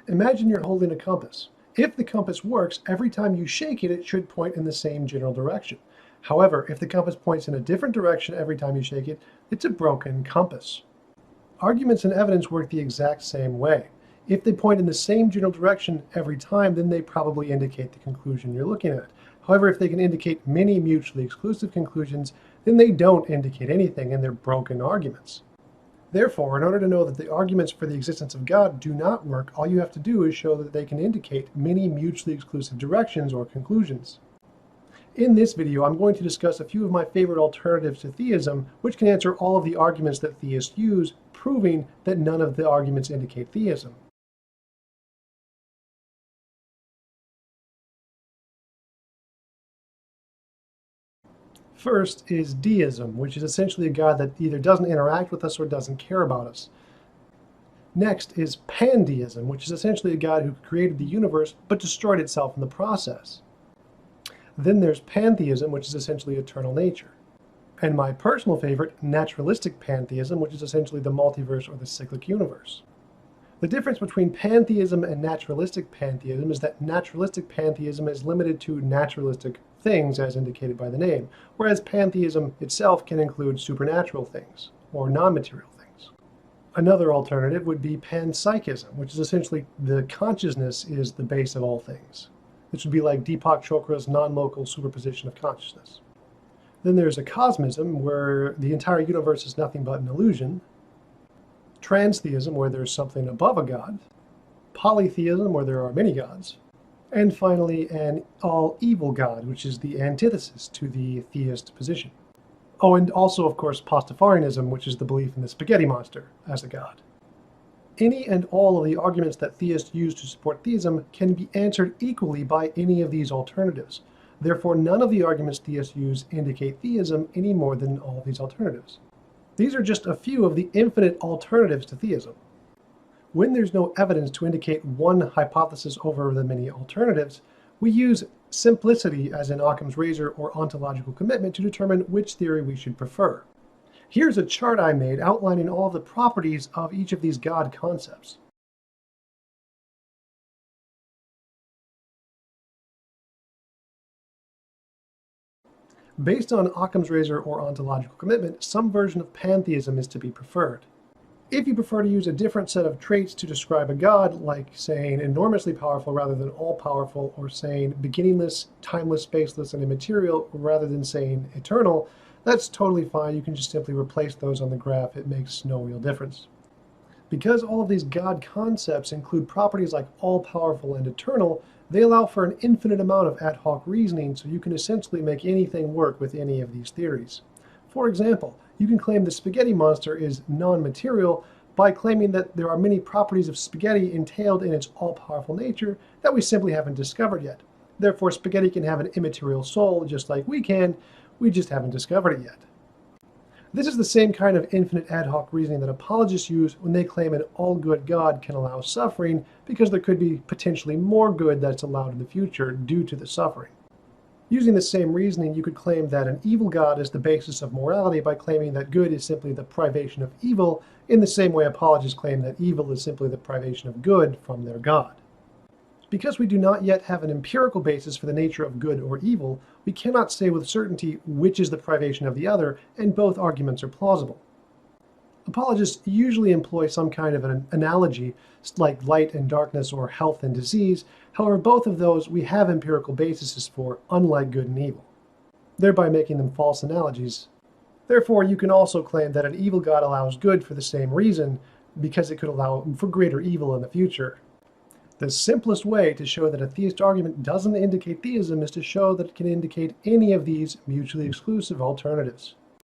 Imagine you're holding a compass. If the compass works, every time you shake it, it should point in the same general direction. However, if the compass points in a different direction every time you shake it, it's a broken compass. Arguments and evidence work the exact same way. If they point in the same general direction every time, then they probably indicate the conclusion you're looking at. However, if they can indicate many mutually exclusive conclusions, then they don't indicate anything and they're broken arguments. Therefore, in order to know that the arguments for the existence of God do not work, all you have to do is show that they can indicate many mutually exclusive directions or conclusions. In this video, I'm going to discuss a few of my favorite alternatives to theism, which can answer all of the arguments that theists use, proving that none of the arguments indicate theism. First is deism, which is essentially a God that either doesn't interact with us or doesn't care about us. Next is pandeism, which is essentially a God who created the universe but destroyed itself in the process. Then there's pantheism, which is essentially eternal nature. And my personal favorite, naturalistic pantheism, which is essentially the multiverse or the cyclic universe. The difference between pantheism and naturalistic pantheism is that naturalistic pantheism is limited to naturalistic things as indicated by the name, whereas pantheism itself can include supernatural things or non-material things. Another alternative would be panpsychism, which is essentially the consciousness is the base of all things. This would be like Deepak Chopra's non-local superposition of consciousness. Then there's a cosmism, where the entire universe is nothing but an illusion. Transtheism, where there's something above a god. Polytheism, where there are many gods. And finally, an all-evil god, which is the antithesis to the theist position. Oh, and also, of course, Pastafarianism, which is the belief in the spaghetti monster as a god. Any and all of the arguments that theists use to support theism can be answered equally by any of these alternatives. Therefore, none of the arguments theists use indicate theism any more than all of these alternatives. These are just a few of the infinite alternatives to theism. When there's no evidence to indicate one hypothesis over the many alternatives, we use simplicity as in Occam's razor or ontological commitment to determine which theory we should prefer. Here's a chart I made outlining all of the properties of each of these God concepts. Based on Occam's razor or ontological commitment, some version of pantheism is to be preferred. If you prefer to use a different set of traits to describe a god, like saying enormously powerful rather than all-powerful, or saying beginningless, timeless, spaceless, and immaterial rather than saying eternal, that's totally fine. You can just simply replace those on the graph. It makes no real difference. Because all of these God concepts include properties like all-powerful and eternal, they allow for an infinite amount of ad hoc reasoning, so you can essentially make anything work with any of these theories. For example, you can claim the spaghetti monster is non-material by claiming that there are many properties of spaghetti entailed in its all-powerful nature that we simply haven't discovered yet. Therefore, spaghetti can have an immaterial soul just like we can, we just haven't discovered it yet. This is the same kind of infinite ad hoc reasoning that apologists use when they claim an all-good God can allow suffering because there could be potentially more good that's allowed in the future due to the suffering. Using the same reasoning, you could claim that an evil God is the basis of morality by claiming that good is simply the privation of evil, in the same way apologists claim that evil is simply the privation of good from their God. Because we do not yet have an empirical basis for the nature of good or evil, we cannot say with certainty which is the privation of the other, and both arguments are plausible. Apologists usually employ some kind of an analogy, like light and darkness or health and disease. However, both of those we have empirical bases for, unlike good and evil, thereby making them false analogies. Therefore, you can also claim that an evil God allows good for the same reason, because it could allow for greater evil in the future. The simplest way to show that a theist argument doesn't indicate theism is to show that it can indicate any of these mutually exclusive alternatives.